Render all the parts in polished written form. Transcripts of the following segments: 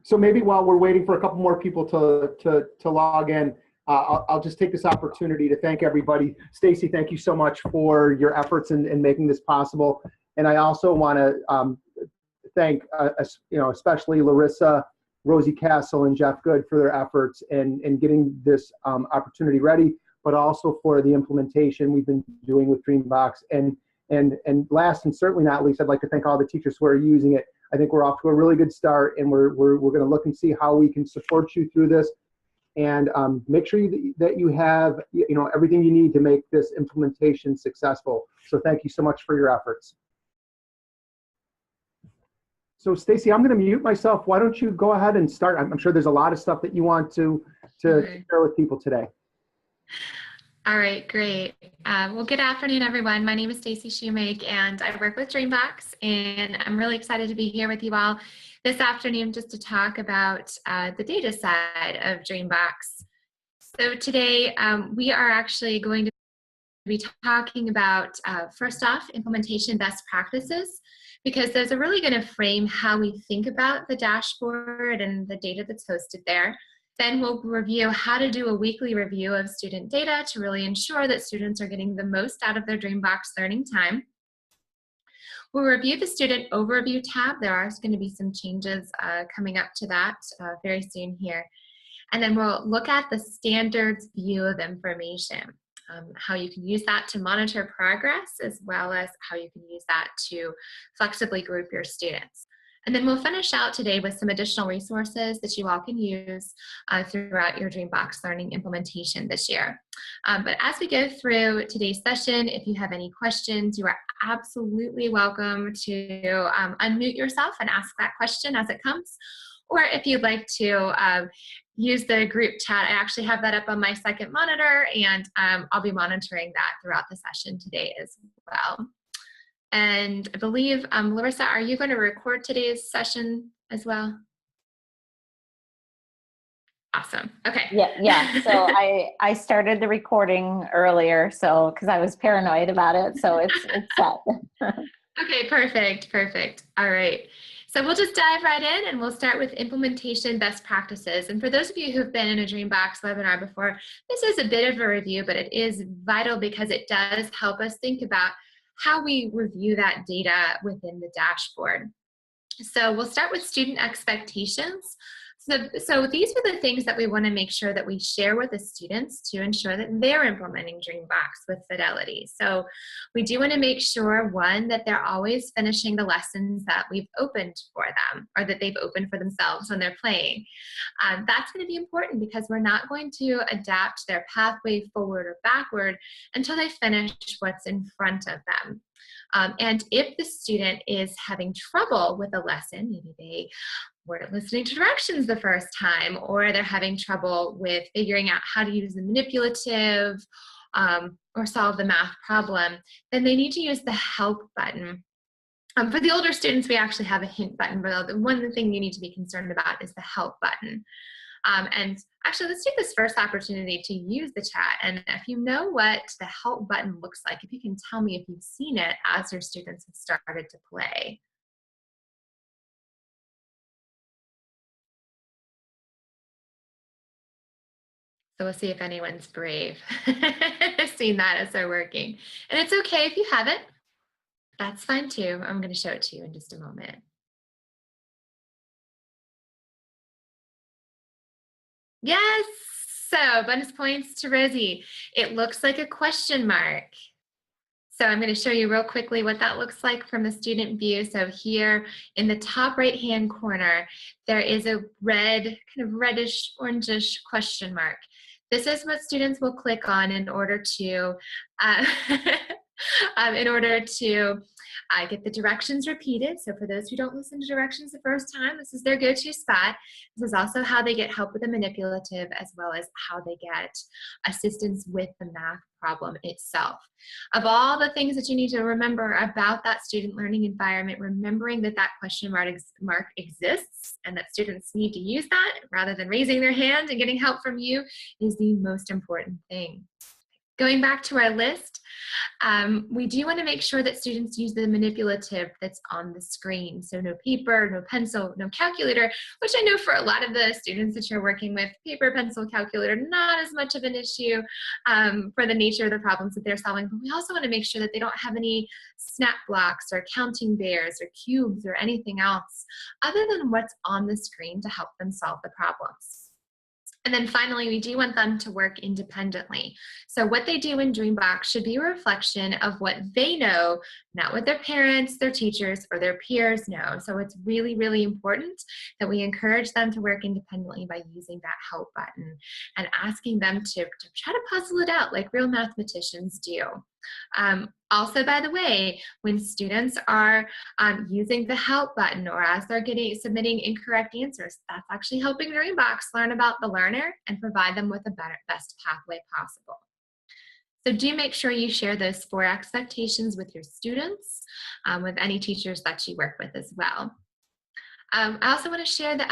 So maybe while we're waiting for a couple more people to log in, I'll just take this opportunity to thank everybody. Stacy, thank you so much for your efforts in making this possible. And I also want to thank, especially Larissa, Rosie Castle, and Jeff Good for their efforts in getting this opportunity ready, but also for the implementation we've been doing with Dreambox. And last and certainly not least, I'd like to thank all the teachers who are using it. I think we're off to a really good start, and we're going to look and see how we can support you through this, and make sure that you have everything you need to make this implementation successful. So thank you so much for your efforts. So Stacy, I'm going to mute myself. Why don't you go ahead and start? I'm sure there's a lot of stuff that you want to share with people today. All right, great. Well, good afternoon, everyone. My name is Stacy Shoemake, and I work with Dreambox, and I'm really excited to be here with you all this afternoon just to talk about the data side of Dreambox. So today, we are actually going to be talking about, first off, implementation best practices, because those are really going to frame how we think about the dashboard and the data that's hosted there. Then we'll review how to do a weekly review of student data to really ensure that students are getting the most out of their Dreambox learning time. We'll review the student overview tab. There are going to be some changes coming up to that very soon here. And then we'll look at the standards view of information, how you can use that to monitor progress, as well as how you can use that to flexibly group your students. And then we'll finish out today with some additional resources that you all can use throughout your Dreambox learning implementation this year. But as we go through today's session, if you have any questions, you are absolutely welcome to unmute yourself and ask that question as it comes. Or if you'd like to use the group chat, I actually have that up on my second monitor, and I'll be monitoring that throughout the session today as well. And I believe, Larissa, are you going to record today's session as well? Awesome. Okay. Yeah. So I started the recording earlier, so because I was paranoid about it, so it's set. Okay, perfect. All right. So we'll just dive right in, and we'll start with implementation best practices. And for those of you who've been in a Dreambox webinar before, this is a bit of a review, but it is vital because it does help us think about how we review that data within the dashboard. So we'll start with student expectations. So these are the things that we want to make sure that we share with the students to ensure that they're implementing Dreambox with fidelity. So we do want to make sure, one, that they're always finishing the lessons that we've opened for them, or that they've opened for themselves when they're playing. That's going to be important because we're not going to adapt their pathway forward or backward until they finish what's in front of them. And if the student is having trouble with a lesson, maybe they weren't listening to directions the first time, or they're having trouble with figuring out how to use the manipulative or solve the math problem, then they need to use the help button. For the older students, we actually have a hint button, but the one thing you need to be concerned about is the help button. And actually, let's take this first opportunity to use the chat. And if you know what the help button looks like, if you can tell me if you've seen it as your students have started to play. So we'll see if anyone's brave. Seen that as they're working. And it's okay if you haven't. That's fine too. I'm going to show it to you in just a moment. Yes. So bonus points to Rosie. It looks like a question mark. So I'm going to show you real quickly what that looks like from the student view. So here in the top right-hand corner, there is a red, kind of reddish, orangish question mark. This is what students will click on in order to get the directions repeated. So for those who don't listen to directions the first time, this is their go-to spot. This is also how they get help with the manipulative, as well as how they get assistance with the math problem itself. Of all the things that you need to remember about that student learning environment, remembering that that question mark exists and that students need to use that rather than raising their hand and getting help from you is the most important thing. Going back to our list, we do want to make sure that students use the manipulative that's on the screen. So no paper, no pencil, no calculator, which I know for a lot of the students that you're working with, paper, pencil, calculator, not as much of an issue for the nature of the problems that they're solving. But we also want to make sure that they don't have any snap blocks or counting bears or cubes or anything else other than what's on the screen to help them solve the problems. And then finally, we do want them to work independently. So what they do in Dreambox should be a reflection of what they know, not what their parents, their teachers, or their peers know. So it's really, really important that we encourage them to work independently by using that help button and asking them to try to puzzle it out like real mathematicians do. Also, by the way, when students are using the help button or as they're submitting incorrect answers, that's actually helping Dreambox learn about the learner and provide them with the best pathway possible. So do make sure you share those 4 expectations with your students, with any teachers that you work with as well. I also want to share the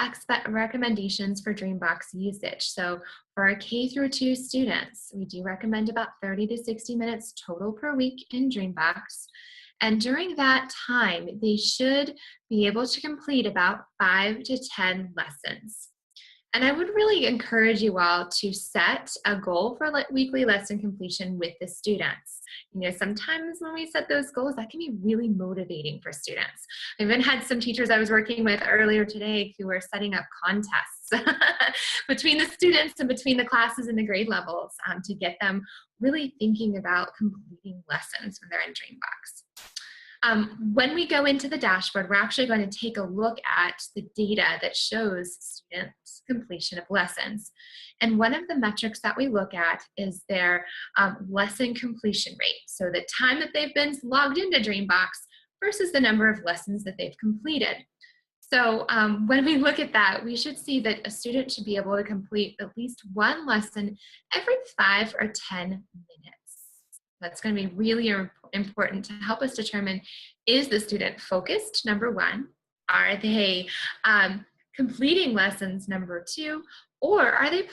recommendations for Dreambox usage. So for our K through 2 students, we do recommend about 30 to 60 minutes total per week in Dreambox. And during that time, they should be able to complete about 5 to 10 lessons. And I would really encourage you all to set a goal for weekly lesson completion with the students. You know, sometimes when we set those goals, that can be really motivating for students. I even had some teachers I was working with earlier today who were setting up contests between the students and between the classes and the grade levels to get them really thinking about completing lessons when they're in Dreambox. When we go into the dashboard, we're actually going to take a look at the data that shows students' completion of lessons. And one of the metrics that we look at is their lesson completion rate. So the time that they've been logged into Dreambox versus the number of lessons that they've completed. So when we look at that, we should see that a student should be able to complete at least 1 lesson every 5 or 10 minutes. That's going to be really important to help us determine, is the student focused, number 1? Are they completing lessons, number 2? Or are they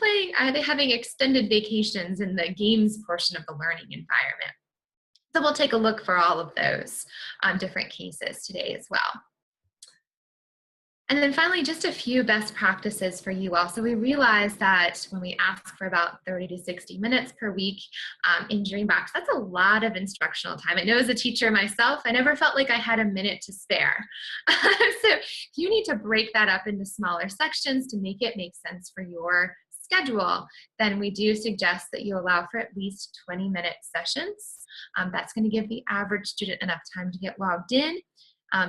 having extended vacations in the games portion of the learning environment? So we'll take a look for all of those different cases today as well. And then finally, just a few best practices for you all. So we realize that when we ask for about 30 to 60 minutes per week in Dreambox, that's a lot of instructional time. I know as a teacher myself, I never felt like I had a minute to spare. So you need to break that up into smaller sections to make it make sense for your schedule. Then we do suggest that you allow for at least 20-minute sessions. That's going to give the average student enough time to get logged in,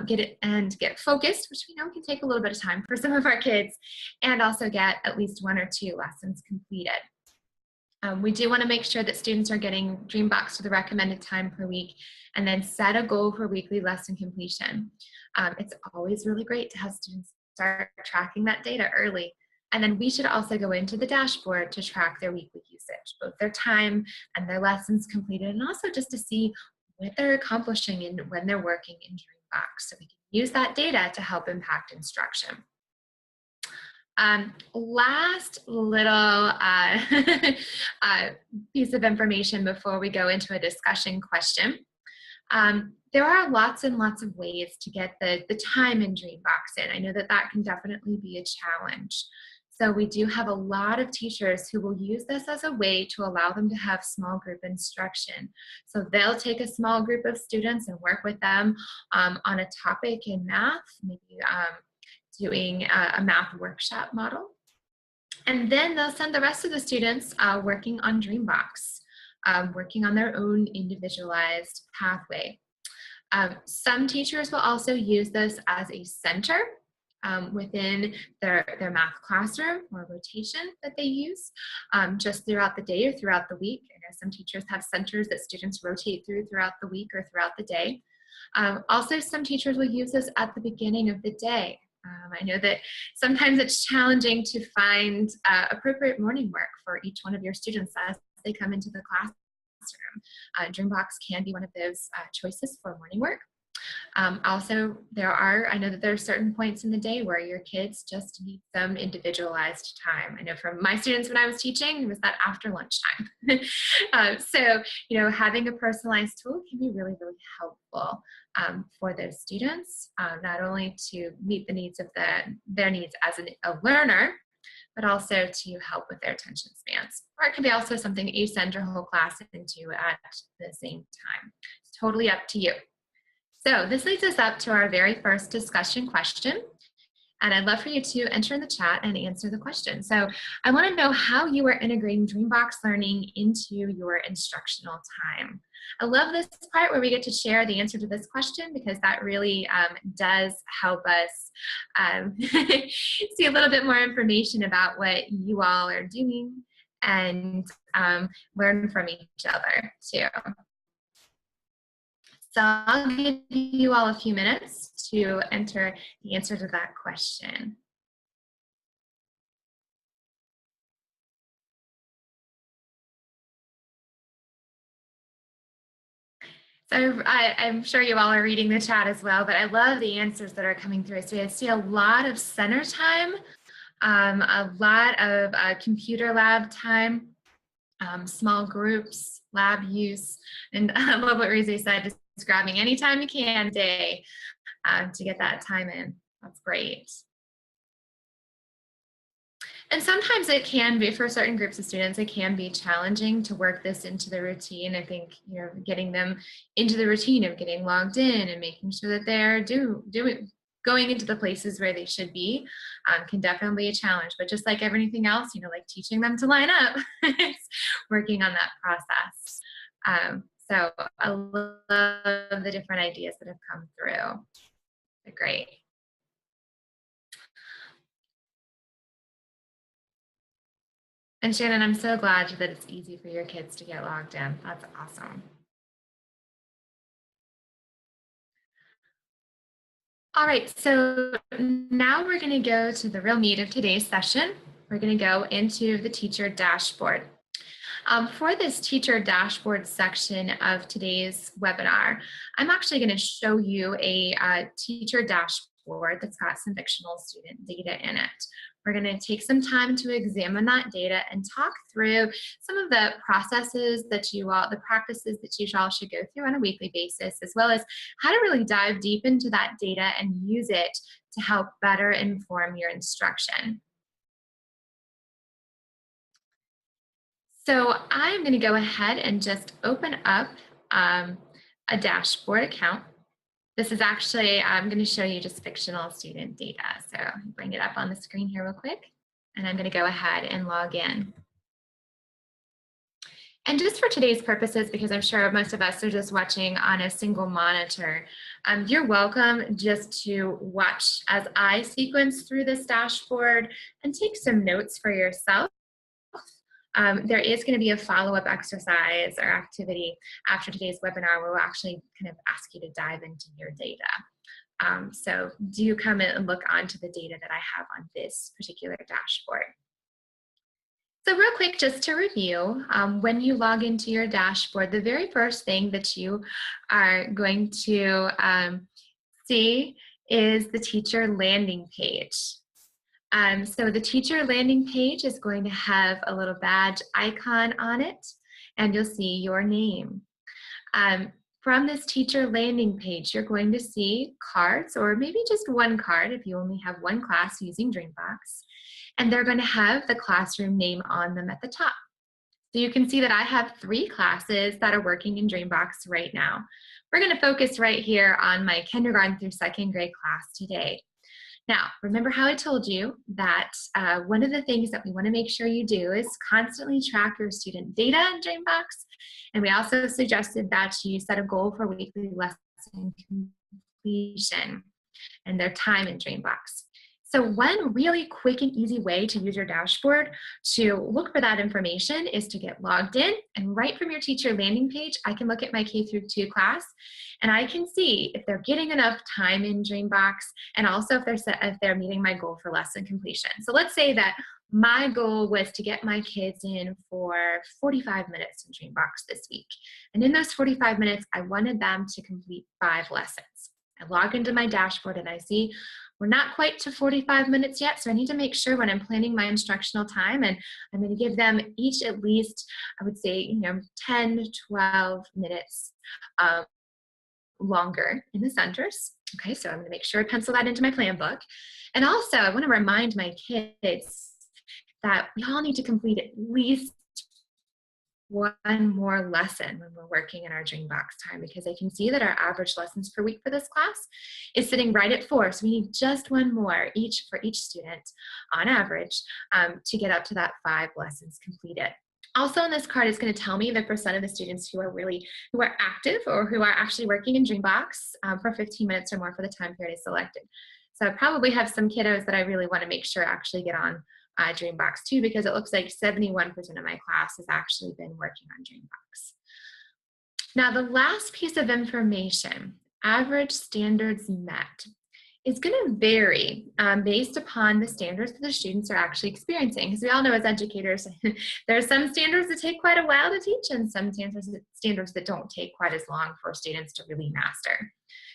get focused, which we know can take a little bit of time for some of our kids, and also get at least 1 or 2 lessons completed. We do want to make sure that students are getting Dreambox to the recommended time per week, and then set a goal for weekly lesson completion. It's always really great to have students start tracking that data early. And then we should also go into the dashboard to track their weekly usage, both their time and their lessons completed, and also just to see what they're accomplishing and when they're working in Dreambox. So we can use that data to help impact instruction. Last little piece of information before we go into a discussion question. There are lots and lots of ways to get the time in Dreambox in. I know that that can definitely be a challenge. So we do have a lot of teachers who will use this as a way to allow them to have small group instruction. So they'll take a small group of students and work with them on a topic in math, maybe doing a math workshop model. And then they'll send the rest of the students working on Dreambox, working on their own individualized pathway. Some teachers will also use this as a center within their math classroom or rotation that they use just throughout the day or throughout the week. I know some teachers have centers that students rotate throughout the week or throughout the day. Also, some teachers will use this at the beginning of the day. I know that sometimes it's challenging to find appropriate morning work for each one of your students as they come into the classroom. Dreambox can be one of those choices for morning work. Also, I know that there are certain points in the day where your kids just need some individualized time. I know from my students when I was teaching, it was that after lunchtime. So, having a personalized tool can be really, really helpful for those students, not only to meet the needs of their needs as a learner, but also to help with their attention spans. Or it can be also something that you send your whole class into at the same time. It's totally up to you. So this leads us up to our very first discussion question. And I'd love for you to enter in the chat and answer the question. So I want to know how you are integrating Dreambox learning into your instructional time. I love this part where we get to share the answer to this question, because that really does help us see a little bit more information about what you all are doing and learn from each other too. So I'll give you all a few minutes to enter the answer to that question. So I'm sure you all are reading the chat as well, but I love the answers that are coming through. So I see a lot of center time, a lot of computer lab time, small groups, lab use, and I love what Rizzi said, just grabbing any time you can day to get that time in. That's great. And sometimes it can be, for certain groups of students, it can be challenging to work this into the routine. I think, getting them into the routine of getting logged in and making sure that they're going into the places where they should be can definitely be a challenge. But just like everything else, like teaching them to line up, it's working on that process. So I love the different ideas that have come through. They're great. And Shannon, I'm so glad that it's easy for your kids to get logged in. That's awesome. All right, so now we're going to go to the real meat of today's session. We're going to go into the teacher dashboard. For this teacher dashboard section of today's webinar, I'm actually going to show you a teacher dashboard that's got some fictional student data in it. We're going to take some time to examine that data and talk through some of the processes that the practices that you all should go through on a weekly basis, as well as how to really dive deep into that data and use it to help better inform your instruction. So I'm going to go ahead and just open up a dashboard account. This is actually, I'm going to show you just fictional student data. So bring it up on the screen here real quick, and I'm going to go ahead and log in. And just for today's purposes, because I'm sure most of us are just watching on a single monitor, you're welcome just to watch as I sequence through this dashboard and take some notes for yourself. There is going to be a follow-up exercise or activity after today's webinar where we'll actually kind of ask you to dive into your data. So do come in and look onto the data that I have on this particular dashboard. So real quick, just to review, when you log into your dashboard, the very first thing that you are going to see is the teacher landing page. So the teacher landing page is going to have a little badge icon on it, and you'll see your name. From this teacher landing page, you're going to see cards, or maybe just one card if you only have one class using Dreambox, and they're going to have the classroom name on them at the top. So you can see that I have 3 classes that are working in Dreambox right now. We're going to focus right here on my kindergarten through 2nd grade class today. Now, remember how I told you that one of the things that we want to make sure you do is constantly track your student data in Dreambox. And we also suggested that you set a goal for weekly lesson completion and their time in Dreambox. So one really quick and easy way to use your dashboard to look for that information is to get logged in, and right from your teacher landing page, I can look at my K-2 class and I can see if they're getting enough time in Dreambox, and also if they're meeting my goal for lesson completion. So let's say that my goal was to get my kids in for 45 minutes in Dreambox this week. And in those 45 minutes, I wanted them to complete 5 lessons. I log into my dashboard and I see we're not quite to 45 minutes yet, so I need to make sure when I'm planning my instructional time, and I'm going to give them each at least, I would say, 10 to 12 minutes longer in the centers. Okay, so I'm going to make sure I pencil that into my plan book. And also, I want to remind my kids that we all need to complete at least one more lesson when we're working in our Dreambox time, because I can see that our average lessons per week for this class is sitting right at 4. So we need just one more for each student on average to get up to that 5 lessons completed. Also on this card, it's going to tell me the percent of the students who are active or who are actually working in Dreambox for 15 minutes or more for the time period I selected. So I probably have some kiddos that I really want to make sure actually get on Dreambox too, because it looks like 71% of my class has actually been working on Dreambox. Now the last piece of information, average standards met, is going to vary based upon the standards that the students are actually experiencing. Because we all know as educators, there are some standards that take quite a while to teach and some standards that don't take quite as long for students to really master.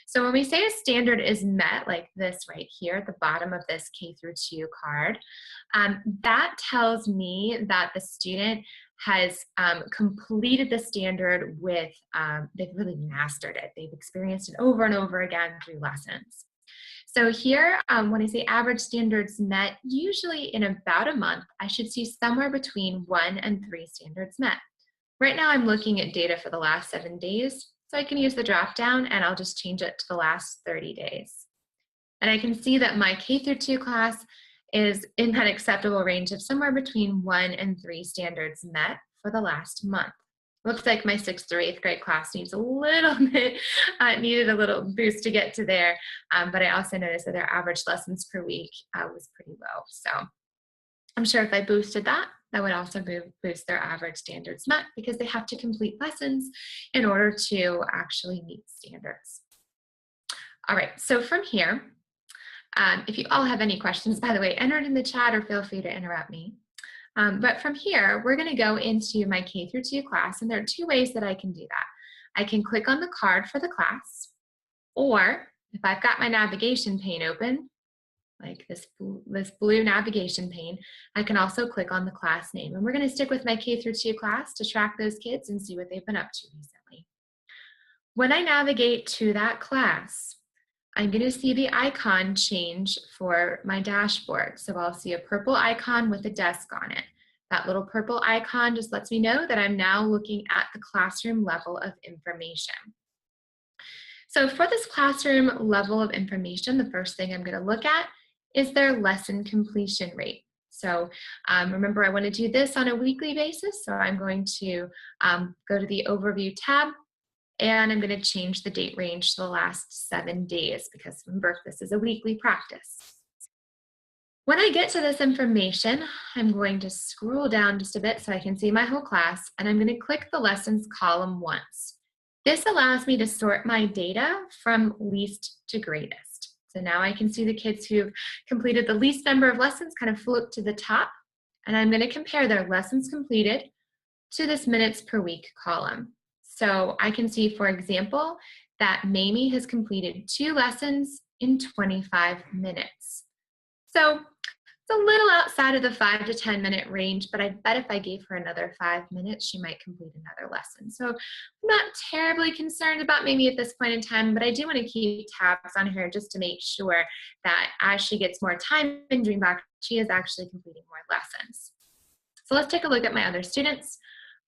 So when we say a standard is met, like this right here at the bottom of this K through 2 card, that tells me that the student has completed the standard with, they've really mastered it. They've experienced it over and over again through lessons. So here, when I say average standards met, usually in about a month, I should see somewhere between 1 and 3 standards met. Right now, I'm looking at data for the last 7 days, so I can use the drop down and I'll just change it to the last 30 days. And I can see that my K through 2 class is in that acceptable range of somewhere between 1 and 3 standards met for the last month. Looks like my 6th or 8th grade class needs a little bit, needed a little boost to get to there. But I also noticed that their average lessons per week was pretty low. So I'm sure if I boosted that, that would also boost their average standards met, because they have to complete lessons in order to actually meet standards. All right, so from here, if you all have any questions, by the way, enter it in the chat or feel free to interrupt me. But from here, we're going to go into my K through 2 class, and there are 2 ways that I can do that. I can click on the card for the class, or if I've got my navigation pane open, like this blue navigation pane, I can also click on the class name. And we're going to stick with my K through 2 class to track those kids and see what they've been up to recently. When I navigate to that class, I'm going to see the icon change for my dashboard. So I'll see a purple icon with a desk on it. That little purple icon just lets me know that I'm now looking at the classroom level of information. So for this classroom level of information, the first thing I'm going to look at is their lesson completion rate. So remember, I want to do this on a weekly basis. So I'm going to go to the overview tab, and I'm going to change the date range to the last 7 days, because remember, this is a weekly practice. When I get to this information, I'm going to scroll down just a bit so I can see my whole class, and I'm going to click the lessons column once. This allows me to sort my data from least to greatest. So now I can see the kids who've completed the least number of lessons kind of float to the top, and I'm going to compare their lessons completed to this minutes per week column. So I can see, for example, that Mamie has completed 2 lessons in 25 minutes. So it's a little outside of the 5 to 10 minute range, but I bet if I gave her another 5 minutes, she might complete another lesson. So I'm not terribly concerned about Mamie at this point in time, but I do want to keep tabs on her just to make sure that as she gets more time in Dreambox, she is actually completing more lessons. So let's take a look at my other students.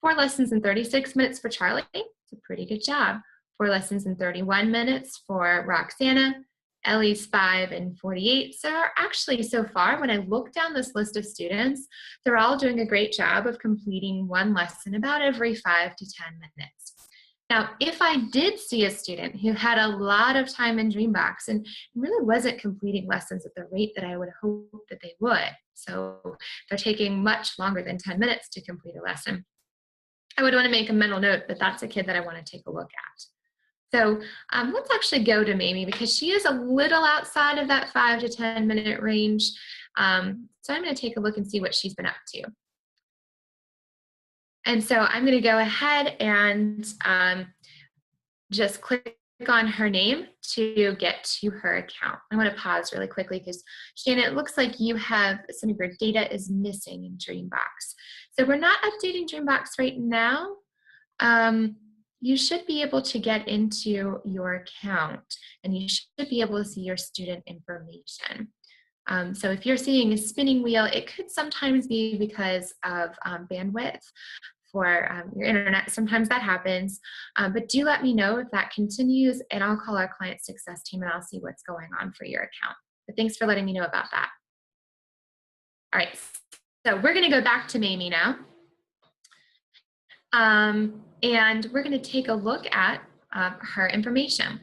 4 lessons in 36 minutes for Charlie. It's a pretty good job. 4 lessons in 31 minutes for Roxana. Ellie's 5 in 48. So actually, so far, when I look down this list of students, they're all doing a great job of completing 1 lesson about every 5 to 10 minutes. Now, if I did see a student who had a lot of time in Dreambox and really wasn't completing lessons at the rate that I would hope that they would, so they're taking much longer than 10 minutes to complete a lesson, I would want to make a mental note that that's a kid that I want to take a look at. So let's actually go to Mamie, because she is a little outside of that 5 to 10 minute range. So I'm going to take a look and see what she's been up to. And so I'm going to go ahead and just click on her name to get to her account. I want to pause really quickly because Shannon, it looks like you have some of your data is missing in Dreambox. So we're not updating Dreambox right now. You should be able to get into your account and you should be able to see your student information. So if you're seeing a spinning wheel, it could sometimes be because of bandwidth for your internet. Sometimes that happens, but do let me know if that continues and I'll call our client success team and I'll see what's going on for your account. But thanks for letting me know about that. All right, so we're gonna go back to Mamie now. And we're gonna take a look at her information.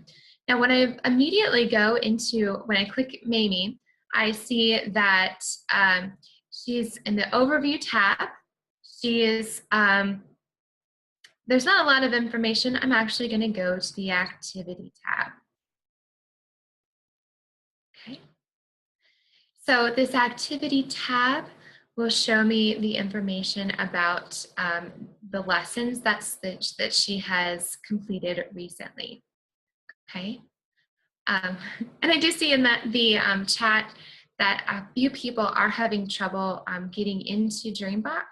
Now, when I immediately go into, when I click Mamie, I see that she's in the overview tab. She is, there's not a lot of information. I'm actually going to go to the activity tab. Okay. So this activity tab will show me the information about the lessons that she has completed recently. Okay. And I do see in the chat that a few people are having trouble getting into Dreambox.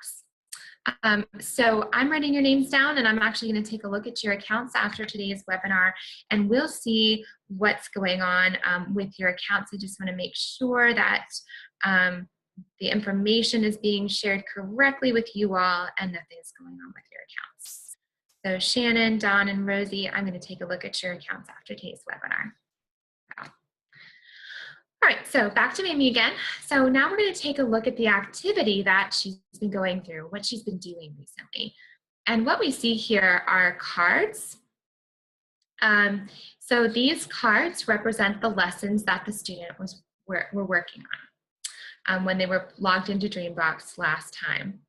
So I'm writing your names down and I'm actually going to take a look at your accounts after today's webinar and we'll see what's going on with your accounts. I just want to make sure that the information is being shared correctly with you all and nothing's going on with your accounts. So Shannon, Dawn, and Rosie, I'm going to take a look at your accounts after today's webinar. All right, so back to Mamie again. So now we're going to take a look at the activity that she's been going through, what she's been doing recently. And what we see here are cards. So these cards represent the lessons that the student were working on when they were logged into Dreambox last time.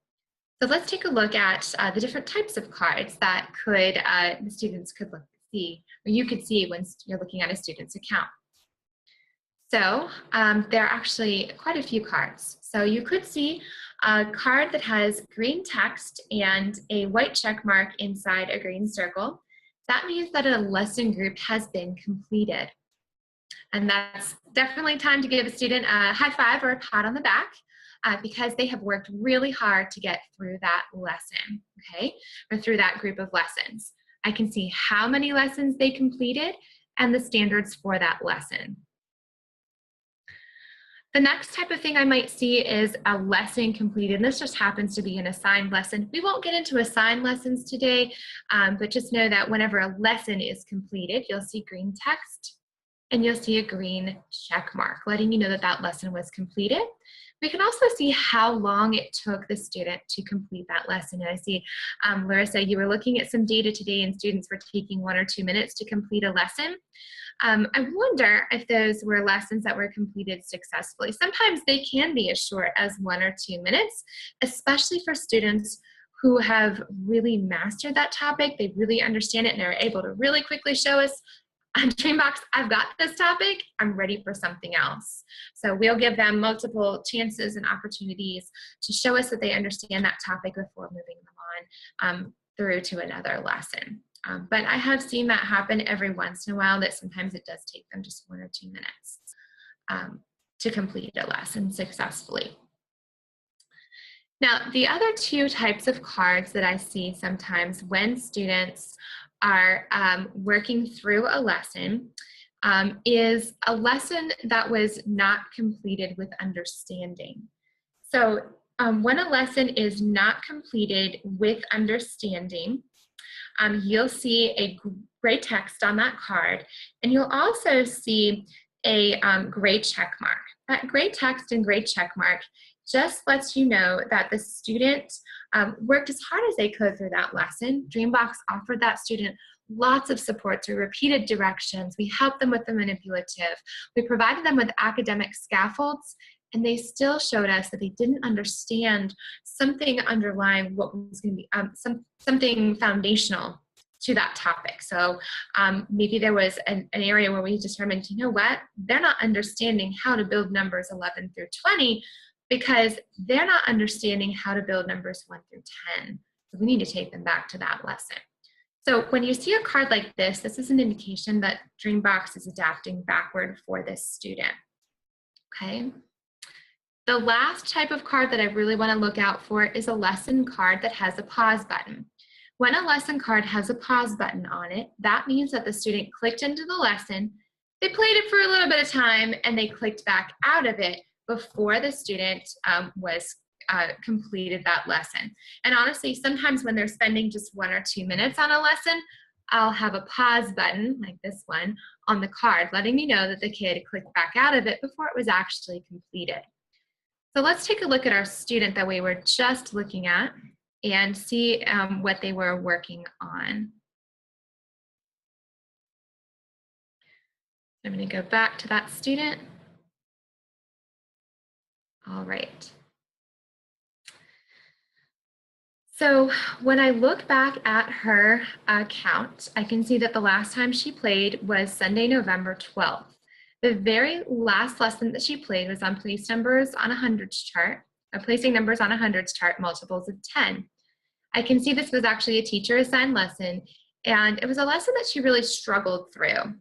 So let's take a look at the different types of cards that the students could see, or you could see when you're looking at a student's account. So there are actually quite a few cards. So you could see a card that has green text and a white check mark inside a green circle. That means that a lesson group has been completed. And that's definitely time to give a student a high five or a pat on the back because they have worked really hard to get through that lesson, okay, or through that group of lessons. I can see how many lessons they completed and the standards for that lesson. The next type of thing I might see is a lesson completed. And this just happens to be an assigned lesson. We won't get into assigned lessons today, but just know that whenever a lesson is completed, you'll see green text and you'll see a green check mark, letting you know that that lesson was completed. We can also see how long it took the student to complete that lesson. And I see, Larissa, you were looking at some data today and students were taking 1 or 2 minutes to complete a lesson. I wonder if those were lessons that were completed successfully. Sometimes they can be as short as 1 or 2 minutes, especially for students who have really mastered that topic. They really understand it and they're able to really quickly show us, on Dreambox, I've got this topic, I'm ready for something else. So we'll give them multiple chances and opportunities to show us that they understand that topic before moving them on through to another lesson. But I have seen that happen every once in a while, that sometimes it does take them just 1 or 2 minutes to complete a lesson successfully. Now, the other 2 types of cards that I see sometimes when students are working through a lesson is a lesson that was not completed with understanding. So when a lesson is not completed with understanding, you'll see a gray text on that card, and you'll also see a gray check mark. That gray text and gray check mark just lets you know that the student worked as hard as they could through that lesson. Dreambox offered that student lots of support through repeated directions. We helped them with the manipulative. We provided them with academic scaffolds, and they still showed us that they didn't understand something underlying what was going to be something foundational to that topic. So maybe there was an area where we determined, you know what, they're not understanding how to build numbers 11 through 20 because they're not understanding how to build numbers 1 through 10. So we need to take them back to that lesson. So when you see a card like this is an indication that Dreambox is adapting backward for this student, okay? The last type of card that I really want to look out for is a lesson card that has a pause button. When a lesson card has a pause button on it, that means that the student clicked into the lesson, they played it for a little bit of time, and they clicked back out of it before the student completed that lesson. And honestly, sometimes when they're spending just 1 or 2 minutes on a lesson, I'll have a pause button, like this one, on the card, letting me know that the kid clicked back out of it before it was actually completed. So let's take a look at our student that we were just looking at and see what they were working on. I'm going to go back to that student. All right. So when I look back at her account, I can see that the last time she played was Sunday, November 12th. The very last lesson that she played was on place numbers on a hundreds chart, placing numbers on a hundreds chart, multiples of 10. I can see this was actually a teacher assigned lesson, and it was a lesson that she really struggled through.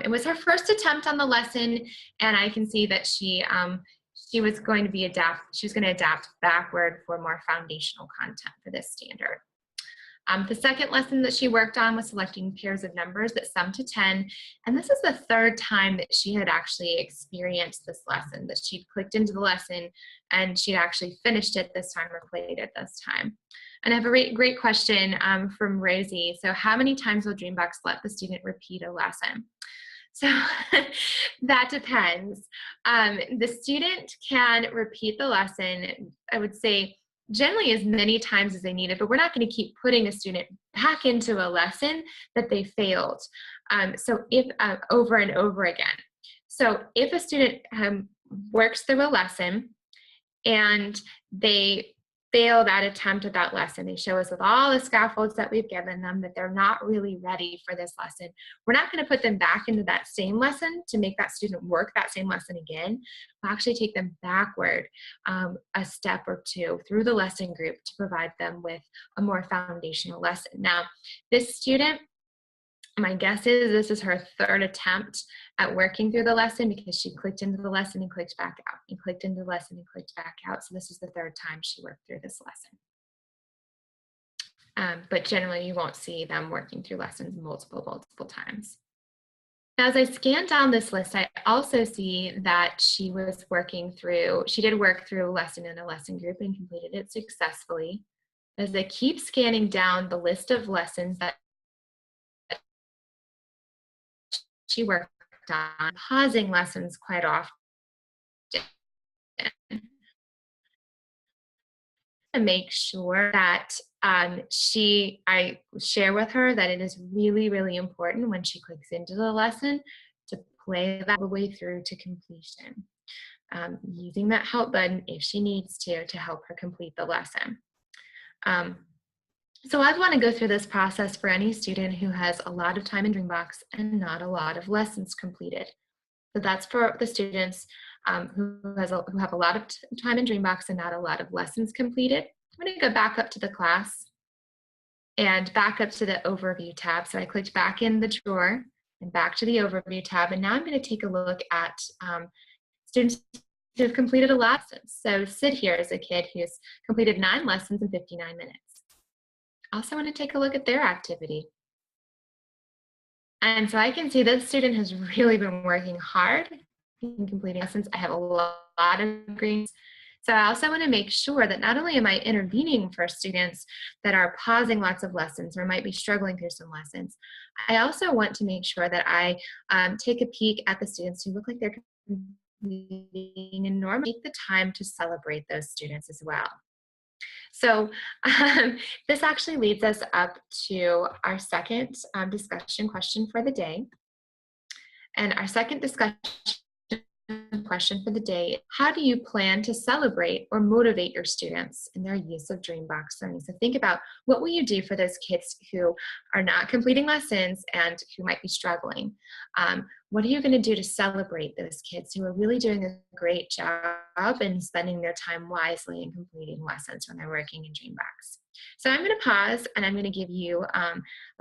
It was her first attempt on the lesson, and I can see that she was going to adapt backward for more foundational content for this standard. The second lesson that she worked on was selecting pairs of numbers that sum to 10, and this is the third time that she had actually experienced this lesson, that she'd clicked into the lesson and she'd actually finished it this time or played it this time. And I have a great question from Rosie. So how many times will Dreambox let the student repeat a lesson? So that depends. The student can repeat the lesson, I would say, generally as many times as they need it, but we're not going to keep putting a student back into a lesson that they failed. So if over and over again. So if a student works through a lesson and they fail that attempt at that lesson, they show us with all the scaffolds that we've given them that they're not really ready for this lesson, we're not going to put them back into that same lesson to make that student work that same lesson again. We'll actually take them backward a step or two through the lesson group to provide them with a more foundational lesson. Now, this student, my guess is this is her third attempt at working through the lesson, because she clicked into the lesson and clicked back out, and clicked into the lesson and clicked back out. So this is the third time she worked through this lesson. But generally you won't see them working through lessons multiple times. Now, as I scan down this list, I also see that she did work through a lesson in a lesson group and completed it successfully. As I keep scanning down the list of lessons that she worked on, pausing lessons quite often, to make sure that I share with her that it is really, really important when she clicks into the lesson to play that all the way through to completion, using that help button if she needs to help her complete the lesson. So I want to go through this process for any student who has a lot of time in Dreambox and not a lot of lessons completed. So that's for the students who have a lot of time in Dreambox and not a lot of lessons completed. I'm going to go back up to the class and back up to the overview tab. So I clicked back in the drawer and back to the overview tab. And now I'm going to take a look at students who have completed a lesson. So Sid here is a kid who's completed 9 lessons in 59 minutes. I also want to take a look at their activity. And so I can see this student has really been working hard in completing lessons. I have a lot of greens. So I also want to make sure that not only am I intervening for students that are pausing lots of lessons or might be struggling through some lessons, I also want to make sure that I take a peek at the students who look like they're completing and normally take the time to celebrate those students as well. So this actually leads us up to our second discussion question for the day. And our second discussion question for the day: how do you plan to celebrate or motivate your students in their use of Dreambox learning? So think about, what will you do for those kids who are not completing lessons and who might be struggling? What are you going to do to celebrate those kids who are really doing a great job and spending their time wisely and completing lessons when they're working in Dreambox? So I'm going to pause, and I'm going to give you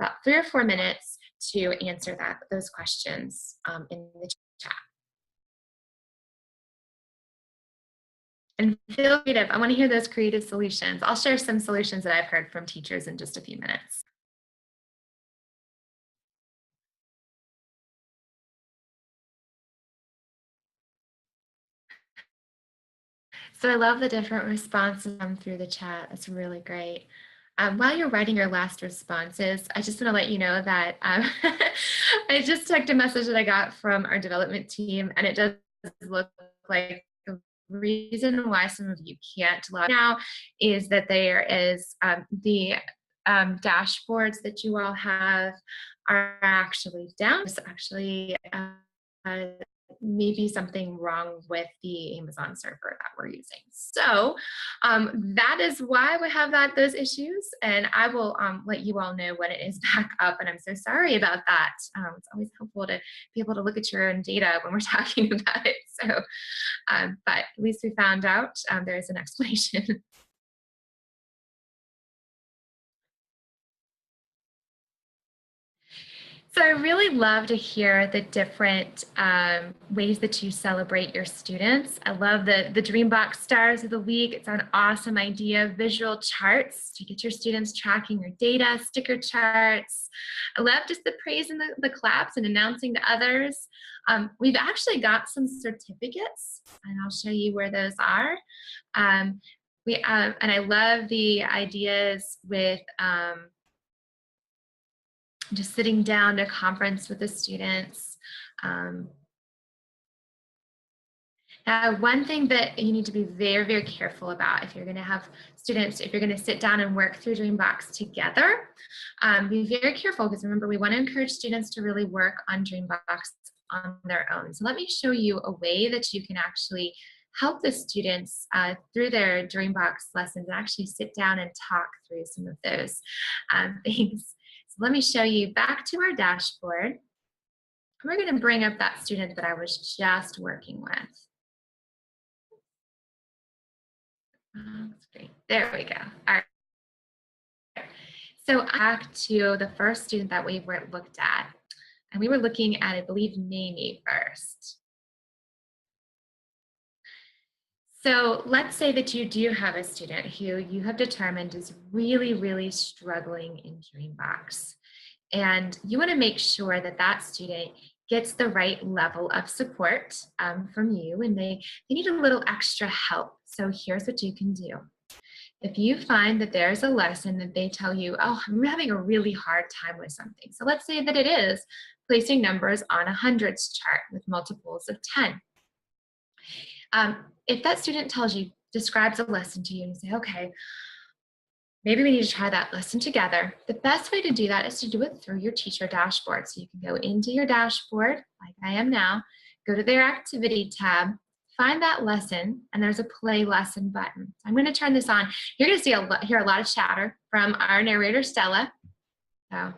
about 3 or 4 minutes to answer those questions in the chat. And feel creative. I want to hear those creative solutions. I'll share some solutions that I've heard from teachers in just a few minutes. So I love the different responses come through the chat. That's really great. While you're writing your last responses, I just want to let you know that I just checked a message that I got from our development team, and it does look like the reason why some of you can't log now is that there is the dashboards that you all have are actually down. There's actually maybe something wrong with the Amazon server that we're using. So that is why we have those issues, and I will let you all know when it is back up, and I'm so sorry about that. It's always helpful to be able to look at your own data when we're talking about it. So, but at least we found out there is an explanation. So I really love to hear the different ways that you celebrate your students. I love the Dreambox Stars of the Week. It's an awesome idea. Visual charts to get your students tracking your data, sticker charts. I love just the praise and the claps and announcing to others. We've actually got some certificates, and I'll show you where those are. And I love the ideas with just sitting down to conference with the students. Now, one thing that you need to be very, very careful about if you're going to have students, if you're going to sit down and work through Dreambox together, be very careful, because remember, we want to encourage students to really work on Dreambox on their own. So let me show you a way that you can actually help the students through their Dreambox lessons and actually sit down and talk through some of those things. So let me show you back to our dashboard. We're going to bring up that student that I was just working with. That's great. There we go. All right. So back to the first student that we looked at, and we were looking at, I believe, Mamie first. So let's say that you do have a student who you have determined is really, really struggling in Dreambox. And you want to make sure that that student gets the right level of support from you, and they need a little extra help. So here's what you can do. If you find that there's a lesson that they tell you, oh, I'm having a really hard time with something. So let's say that it is placing numbers on a hundreds chart with multiples of 10. If that student describes a lesson to you and you say, okay, maybe we need to try that lesson together, the best way to do that is to do it through your teacher dashboard. So you can go into your dashboard, like I am now, go to their activity tab, find that lesson, and there's a play lesson button. So I'm going to turn this on. You're going to hear a lot of chatter from our narrator, Stella. So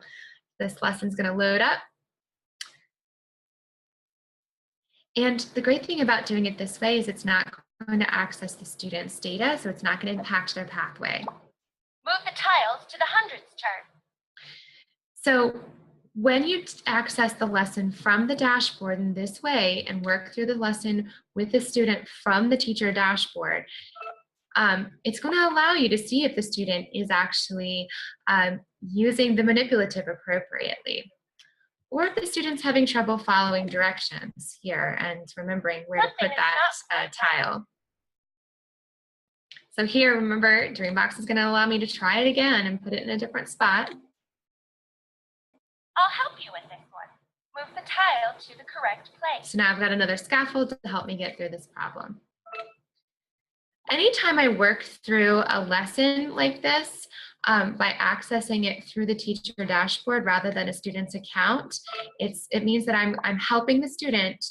this lesson's going to load up. And the great thing about doing it this way is it's not going to access the student's data, so it's not going to impact their pathway. Move the tiles to the hundreds chart. So when you access the lesson from the dashboard in this way and work through the lesson with the student from the teacher dashboard, it's going to allow you to see if the student is actually using the manipulative appropriately, or if the student's having trouble following directions here and remembering where to put that tile. So here, remember, Dreambox is going to allow me to try it again and put it in a different spot. I'll help you with this one. Move the tile to the correct place. So now I've got another scaffold to help me get through this problem. Anytime I work through a lesson like this, by accessing it through the teacher dashboard rather than a student's account, it means that I'm helping the student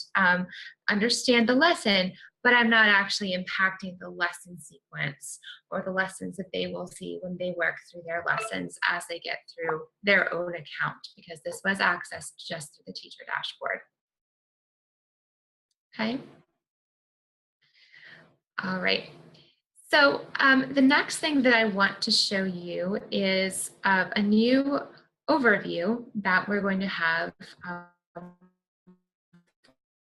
understand the lesson, but I'm not actually impacting the lesson sequence or the lessons that they will see when they work through their lessons as they get through their own account, because this was accessed just through the teacher dashboard. Okay. All right. So the next thing that I want to show you is a new overview that we're going to have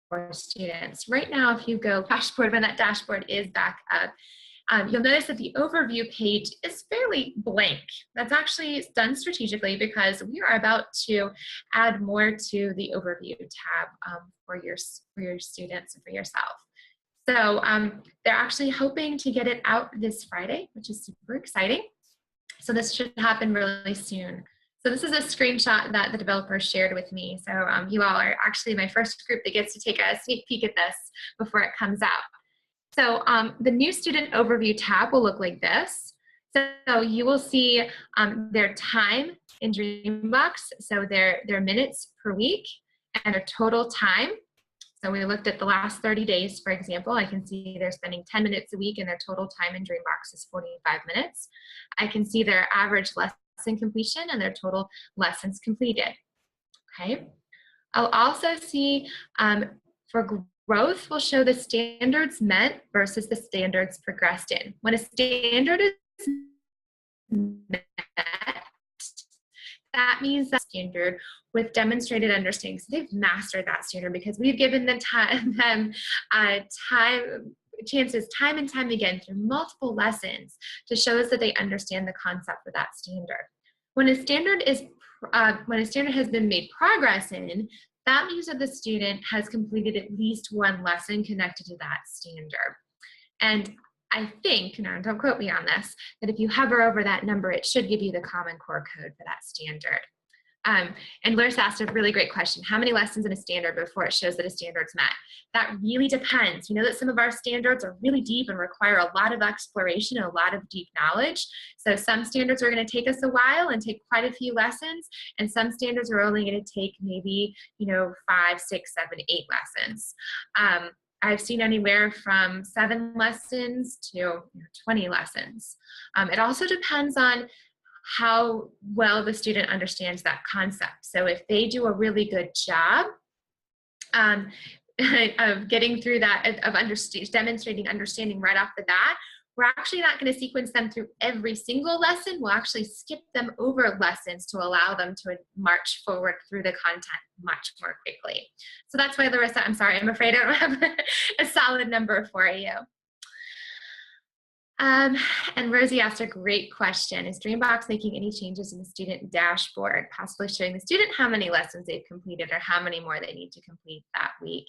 for students. Right now, if you go dashboard, when that dashboard is back up, you'll notice that the overview page is fairly blank. That's actually done strategically because we are about to add more to the overview tab for your students and for yourself. So they're actually hoping to get it out this Friday, which is super exciting. So this should happen really soon. So this is a screenshot that the developer shared with me. So you all are actually my first group that gets to take a sneak peek at this before it comes out. So the new student overview tab will look like this. So you will see their time in Dreambox, so their minutes per week and their total time. So we looked at the last 30 days, for example. I can see they're spending 10 minutes a week and their total time in Dreambox is 45 minutes. I can see their average lesson completion and their total lessons completed. Okay. I'll also see for growth, we'll show the standards met versus the standards progressed in. When a standard is met, that means that standard with demonstrated understanding. So they've mastered that standard because we've given them chances time and time again through multiple lessons to show us that they understand the concept for that standard. When a standard has been made progress in, that means that the student has completed at least one lesson connected to that standard. And I think, now don't quote me on this, that if you hover over that number, it should give you the Common Core code for that standard. And Larissa asked a really great question. How many lessons in a standard before it shows that a standard's met? That really depends. We know that some of our standards are really deep and require a lot of exploration and a lot of deep knowledge. So some standards are going to take us a while and take quite a few lessons, and some standards are only going to take maybe, 5, 6, 7, 8 lessons. I've seen anywhere from 7 lessons to 20 lessons. It also depends on how well the student understands that concept. So if they do a really good job of getting through that, of demonstrating understanding right off the bat, we're actually not going to sequence them through every single lesson. We'll actually skip them over lessons to allow them to march forward through the content much more quickly. So that's why, Larissa, I'm sorry, I'm afraid I don't have a solid number for you. And Rosie asked a great question. Is Dreambox making any changes in the student dashboard, possibly showing the student how many lessons they've completed or how many more they need to complete that week?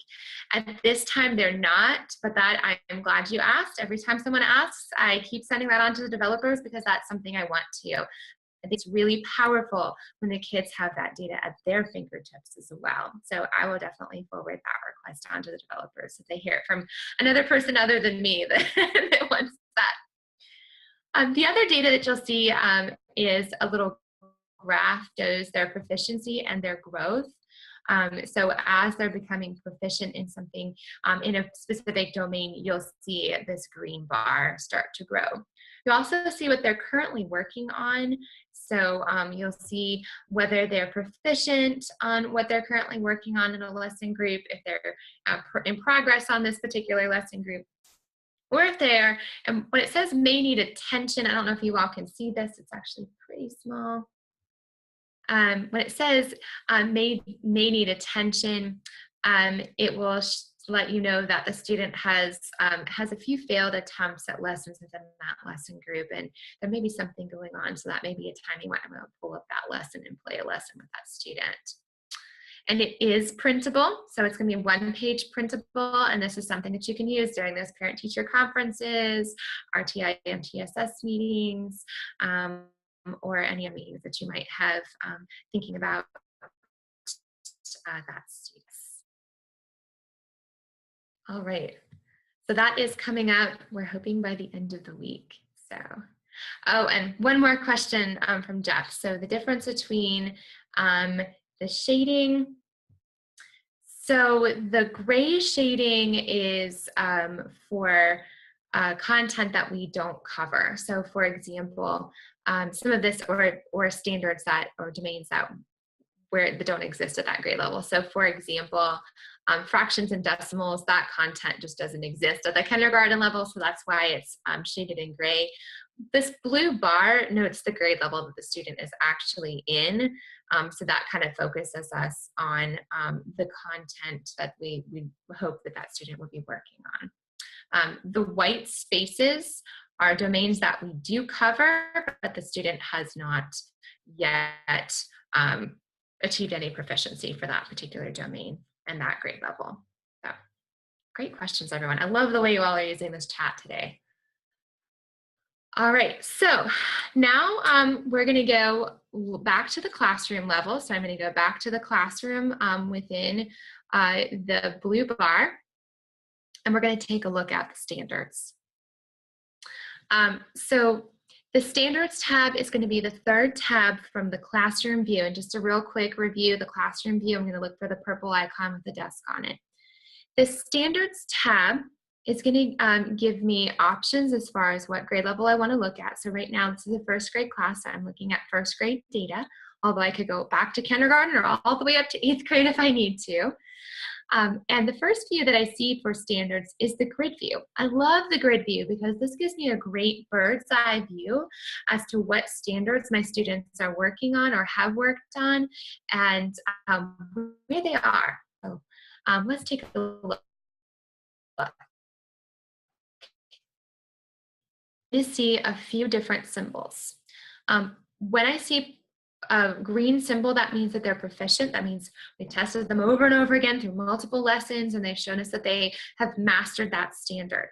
At this time, they're not, but that I'm glad you asked. Every time someone asks, I keep sending that on to the developers because that's something I want to. I think it's really powerful when the kids have that data at their fingertips as well. So I will definitely forward that request on to the developers if they hear it from another person other than me that wants that. The other data that you'll see is a little graph shows their proficiency and their growth. So as they're becoming proficient in something in a specific domain, you'll see this green bar start to grow. You also see what they're currently working on. So you'll see whether they're proficient on what they're currently working on in a lesson group, if they're in progress on this particular lesson group, or if they're, and when it says may need attention, I don't know if you all can see this, it's actually pretty small. When it says may need attention, it will let you know that the student has a few failed attempts at lessons within that lesson group, and there may be something going on, so that may be a time you might want to pull up that lesson and play a lesson with that student. And it is printable, so it's going to be a one-page printable, and this is something that you can use during those parent-teacher conferences, RTI MTSS meetings, or any other meetings that you might have thinking about that student. All right, so that is coming out, we're hoping by the end of the week. So Oh, and one more question from Jeff. So the difference between the shading. So the gray shading is for content that we don't cover. So for example, some of this or standards that or domains that don't exist at that grade level. So for example, fractions and decimals, that content just doesn't exist at the kindergarten level, so that's why it's shaded in gray. This blue bar notes the grade level that the student is actually in, so that kind of focuses us on the content that we hope that student would be working on. The white spaces are domains that we do cover, but the student has not yet achieved any proficiency for that particular domain and that grade level. So, great questions, everyone. I love the way you all are using this chat today. All right, so now we're going to go back to the classroom level. So I'm going to go back to the classroom within the blue bar, and we're going to take a look at the standards. So the standards tab is going to be the third tab from the classroom view. And just a real quick review, the classroom view, I'm going to look for the purple icon with the desk on it. The standards tab is going to give me options as far as what grade level I want to look at. So right now, this is a first grade class, so I'm looking at first grade data, although I could go back to kindergarten or all the way up to 8th grade if I need to. And the first view that I see for standards is the grid view. I love the grid view because this gives me a great bird's eye view as to what standards my students are working on or have worked on and where they are. So let's take a look. You see a few different symbols. When I see a green symbol, that means that they're proficient. That means we tested them over and over again through multiple lessons, and they've shown us that they have mastered that standard.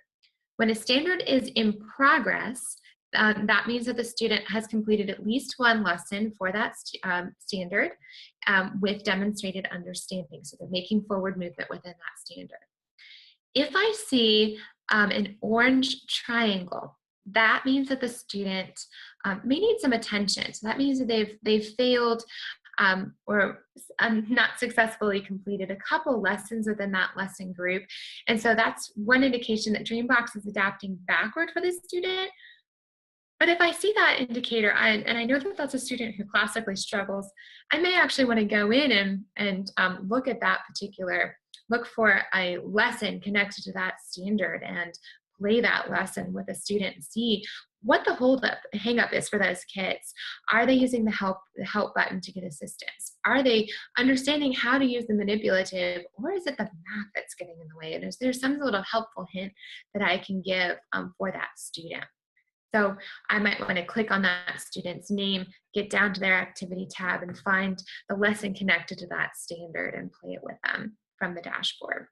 When a standard is in progress, that means that the student has completed at least one lesson for that standard with demonstrated understanding. So they're making forward movement within that standard. If I see an orange triangle, that means that the student may need some attention. So that means that they've failed or not successfully completed a couple lessons within that lesson group. And so that's one indication that Dreambox is adapting backward for the student. But if I see that indicator, and I know that that's a student who classically struggles, I may actually want to go in and look at that particular, look for a lesson connected to that standard and play that lesson with a student and see what the hang up is for those kids. Are they using the help button to get assistance? Are they understanding how to use the manipulative, or is it the math that's getting in the way? And is there some little helpful hint that I can give for that student? So I might want to click on that student's name, get down to their activity tab, and find the lesson connected to that standard and play it with them from the dashboard.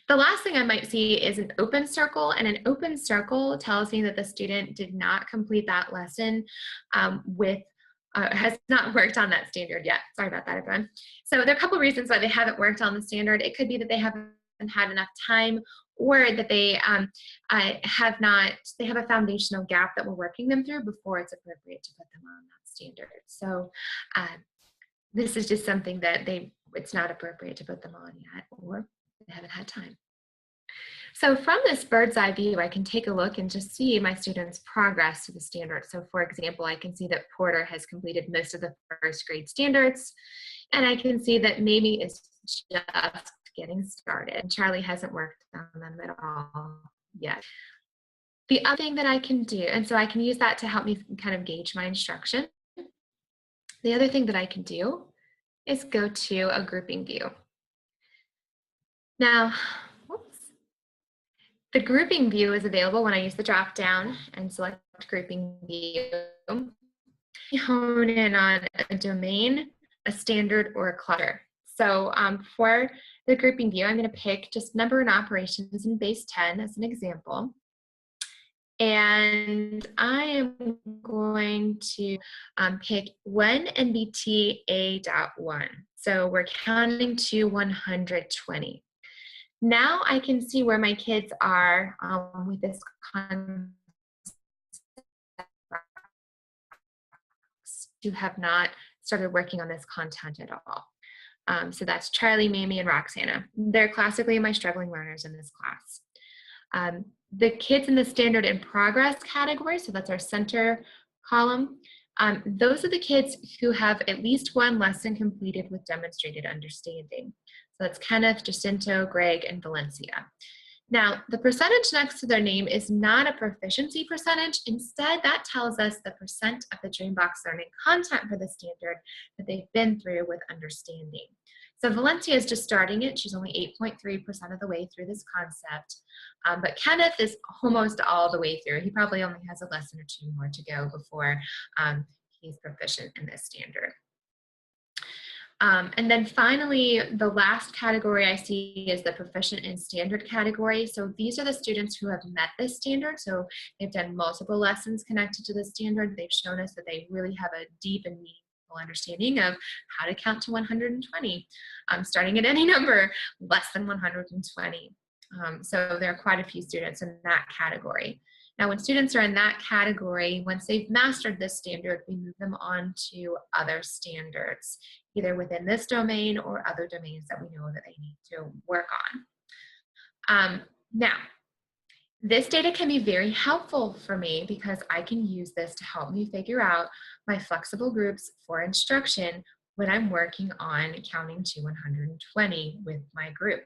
The last thing I might see is an open circle, and an open circle tells me that the student did not complete that lesson has not worked on that standard yet. Sorry about that, everyone. So there are a couple reasons why they haven't worked on the standard. It could be that they haven't had enough time, or that they have a foundational gap that we're working them through before it's appropriate to put them on that standard. So this is just something that it's not appropriate to put them on yet, or they haven't had time. So from this bird's eye view, I can take a look and just see my students' progress to the standard. So for example, I can see that Porter has completed most of the first grade standards, and I can see that Mamie is just getting started. Charlie hasn't worked on them at all yet. The other thing that I can do, and so I can use that to help me kind of gauge my instruction. The other thing that I can do is go to a grouping view. Now, the grouping view is available when I use the drop down and select grouping view. Hone in on a domain, a standard, or a cluster. So for the grouping view, I'm going to pick just number and operations in base 10 as an example. And I am going to pick when NBT A.1. So we're counting to 120. Now I can see where my kids are with this concept who have not started working on this content at all. So that's Charlie, Mamie, and Roxana. They're classically my struggling learners in this class. The kids in the standard in progress category, so that's our center column, those are the kids who have at least one lesson completed with demonstrated understanding. So that's Kenneth, Jacinto, Greg, and Valencia. Now, the percentage next to their name is not a proficiency percentage. Instead, that tells us the percent of the Dreambox learning content for the standard that they've been through with understanding. So Valencia is just starting it. She's only 8.3% of the way through this concept. But Kenneth is almost all the way through. He probably only has a lesson or two more to go before he's proficient in this standard. And then finally, the last category I see is the proficient in standard category. So these are the students who have met this standard. So they've done multiple lessons connected to the standard. They've shown us that they really have a deep and meaningful understanding of how to count to 120, starting at any number less than 120. So there are quite a few students in that category. Now, when students are in that category, once they've mastered this standard, we move them on to other standards, either within this domain or other domains that we know that they need to work on. Now, this data can be very helpful for me because I can use this to help me figure out my flexible groups for instruction when I'm working on counting to 120 with my group.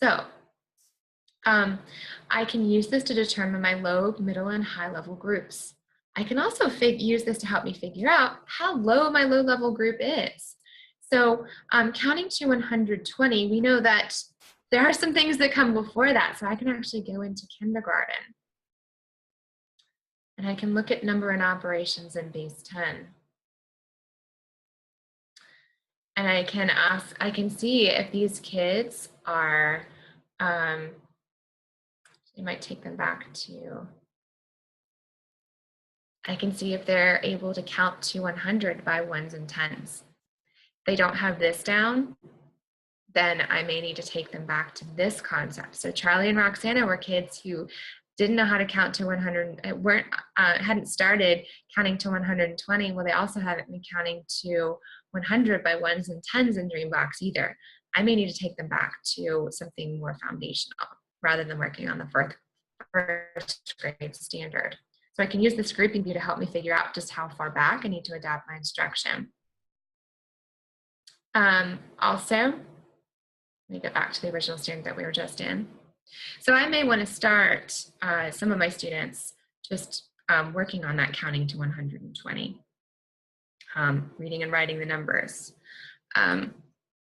So, I can use this to determine my low, middle, and high level groups. I can also use this to help me figure out how low my low level group is. So counting to 120, we know that there are some things that come before that. So I can actually go into kindergarten. And I can look at number and operations in base 10. And I can see if these kids are, you might take them back to, I can see if they're able to count to 100 by ones and tens. If they don't have this down, then I may need to take them back to this concept. So Charlie and Roxana were kids who didn't know how to count to 100, hadn't started counting to 120. Well, they also haven't been counting to 100 by ones and tens in Dreambox either. I may need to take them back to something more foundational rather than working on the first grade standard. So I can use this grouping view to help me figure out just how far back I need to adapt my instruction. Also, let me get back to the original standard that we were just in. So I may want to start some of my students just working on that counting to 120, reading and writing the numbers.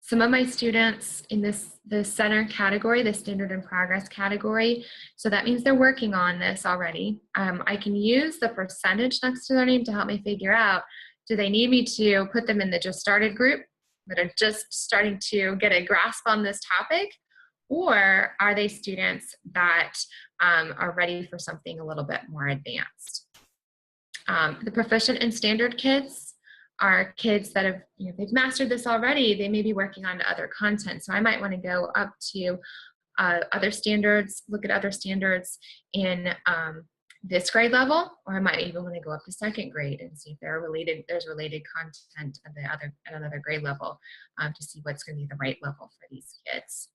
Some of my students in the center category, the standard in progress category, so that means they're working on this already. I can use the percentage next to their name to help me figure out, do they need me to put them in the just started group that are just starting to get a grasp on this topic? Or are they students that are ready for something a little bit more advanced? The proficient in standard kids are kids that have, they've mastered this already. They may be working on other content. So I might want to go up to other standards, look at other standards in this grade level, or I might even want to go up to second grade and see if there's related content at another grade level to see what's going to be the right level for these kids.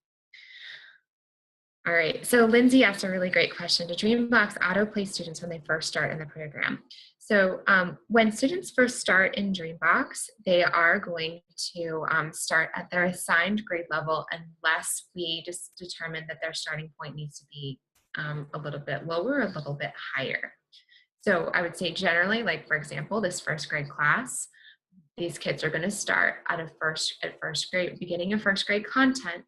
All right, so Lindsay asked a really great question. Do Dreambox autoplay students when they first start in the program? So when students first start in Dreambox, they are going to start at their assigned grade level unless we just determine that their starting point needs to be a little bit lower, a little bit higher. So I would say generally, like for example, this first grade class, these kids are going to start at first grade, beginning of first grade content,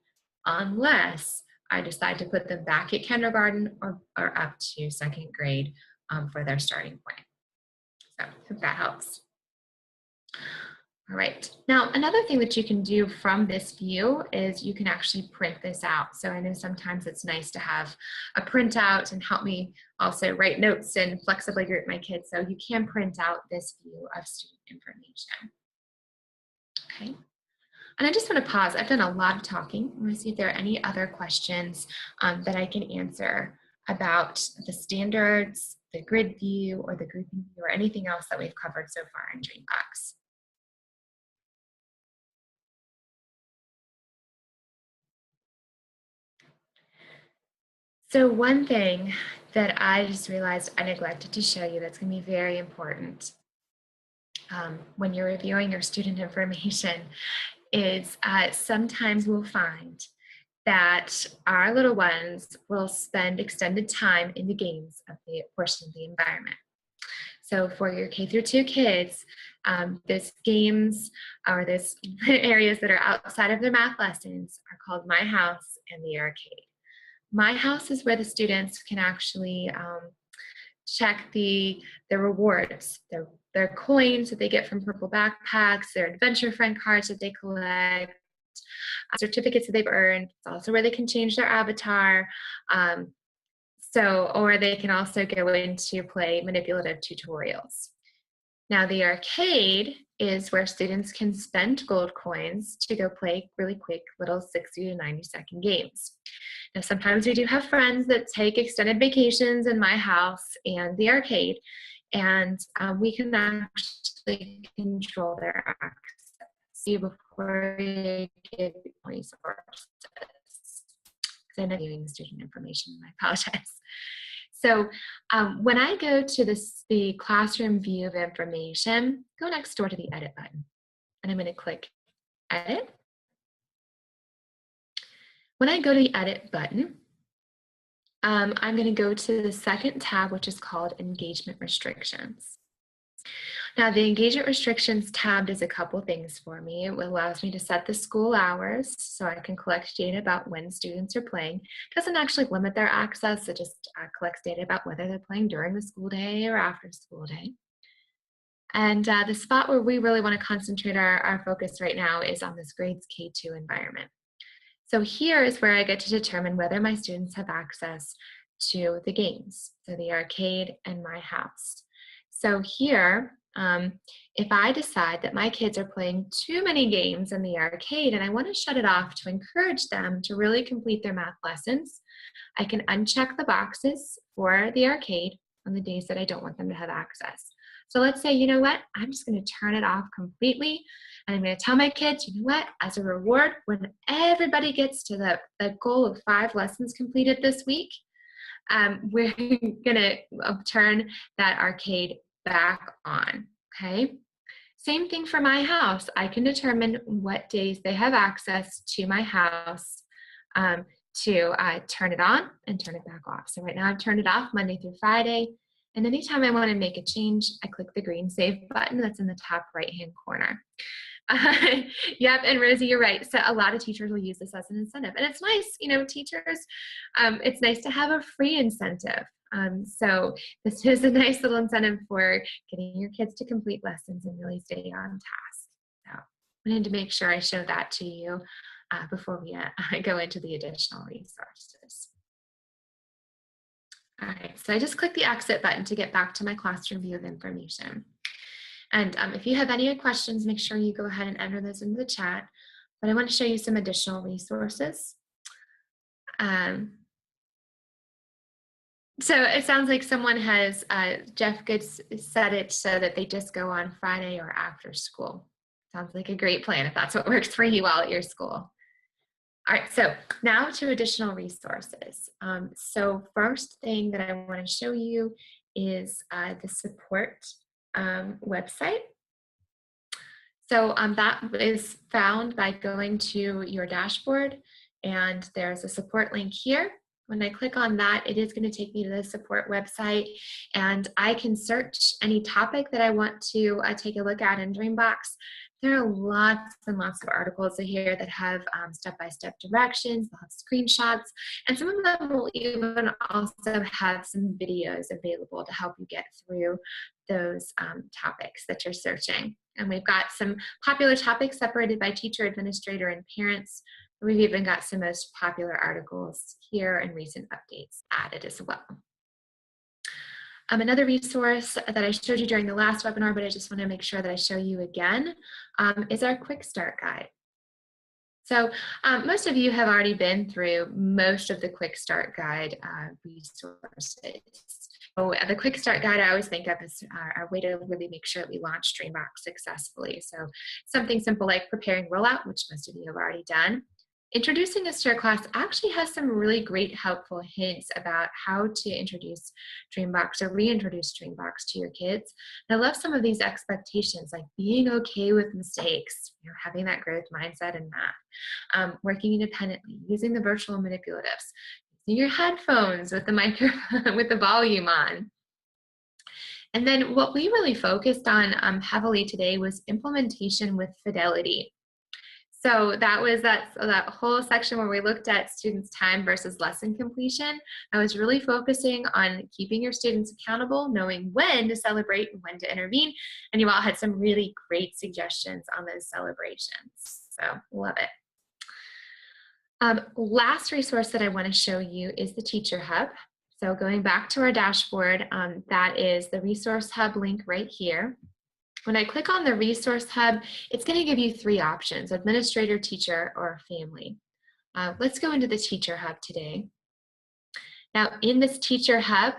unless I decide to put them back at kindergarten or up to second grade for their starting point. So I hope that helps. All right, now another thing that you can do from this view is you can actually print this out. So I know sometimes it's nice to have a printout and help me also write notes and flexibly group my kids. So you can print out this view of student information. Okay. And I just want to pause. I've done a lot of talking. I want to see if there are any other questions that I can answer about the standards, the grid view or the grouping view or anything else that we've covered so far in Dreambox. So one thing that I just realized I neglected to show you that's going to be very important when you're reviewing your student information is sometimes we'll find that our little ones will spend extended time in the games of the portion of the environment. So for your K through 2 kids, there's games or there's areas that are outside of their math lessons are called My House and the Arcade. My House is where the students can actually check the rewards, their coins that they get from purple backpacks, their adventure friend cards that they collect, certificates that they've earned. It's also where they can change their avatar. Or they can also go into play manipulative tutorials. Now the arcade is where students can spend gold coins to go play really quick little 60 to 90-second games. Now sometimes we do have friends that take extended vacations in My House and the arcade, and we can actually control their access before they give resources. I know viewing student information, I apologize. So when I go to the classroom view of information, go next door to the edit button. And I'm going to click edit. When I go to the edit button, I'm going to go to the second tab, which is called engagement restrictions. Now the engagement restrictions tab does a couple things for me. It allows me to set the school hours so I can collect data about when students are playing. It doesn't actually limit their access, it just collects data about whether they're playing during the school day or after school day. And the spot where we really want to concentrate our focus right now is on this grades K2 environment. So here is where I get to determine whether my students have access to the games, so the arcade and My House. So here, if I decide that my kids are playing too many games in the arcade and I want to shut it off to encourage them to really complete their math lessons, I can uncheck the boxes for the arcade on the days that I don't want them to have access. So let's say, you know what, I'm just going to turn it off completely, and I'm going to tell my kids, you know what, as a reward, when everybody gets to the goal of 5 lessons completed this week, we're going to turn that arcade back on, okay? Same thing for My House. I can determine what days they have access to My House to turn it on and turn it back off. So right now I've turned it off Monday through Friday, and anytime I want to make a change, I click the green save button that's in the top right-hand corner. Yep, and Rosie, you're right. So a lot of teachers will use this as an incentive, and it's nice, you know, teachers, it's nice to have a free incentive. So this is a nice little incentive for getting your kids to complete lessons and really stay on task. So I wanted to make sure I show that to you before we go into the additional resources. All right, so I just clicked the exit button to get back to my classroom view of information. And if you have any questions, make sure you go ahead and enter those into the chat. But I want to show you some additional resources. So it sounds like someone has, Jeff Goods set it so that they just go on Friday or after school. Sounds like a great plan if that's what works for you all at your school. All right, so now to additional resources. So first thing that I want to show you is the support website. So that is found by going to your dashboard, and there's a support link here. When I click on that, it is going to take me to the support website, and I can search any topic that I want to take a look at in Dreambox. There are lots and lots of articles here that have step-by-step directions, they'll have screenshots, and some of them will even also have some videos available to help you get through those topics that you're searching. And we've got some popular topics separated by teacher, administrator, and parents. We've even got some most popular articles here and recent updates added as well. Another resource that I showed you during the last webinar, but I just want to make sure that I show you again, is our Quick Start Guide. So most of you have already been through most of the Quick Start Guide resources. So the quick start guide I always think of as our way to really make sure that we launch Dreambox successfully. So something simple like preparing rollout, which most of you have already done. Introducing us to our class actually has some really great helpful hints about how to introduce Dreambox or reintroduce Dreambox to your kids. And I love some of these expectations, like being okay with mistakes, having that growth mindset in math, working independently, using the virtual manipulatives, using your headphones with the microphone, with the volume on. And then what we really focused on heavily today was implementation with fidelity. So that was that whole section where we looked at students' time versus lesson completion. I was really focusing on keeping your students accountable, knowing when to celebrate and when to intervene. And you all had some really great suggestions on those celebrations. So love it. Last resource that I want to show you is the Teacher Hub. So going back to our dashboard, that is the Resource Hub link right here. When I click on the Resource Hub, it's going to give you 3 options: administrator, teacher, or family. Let's go into the Teacher Hub today. Now, in this Teacher Hub,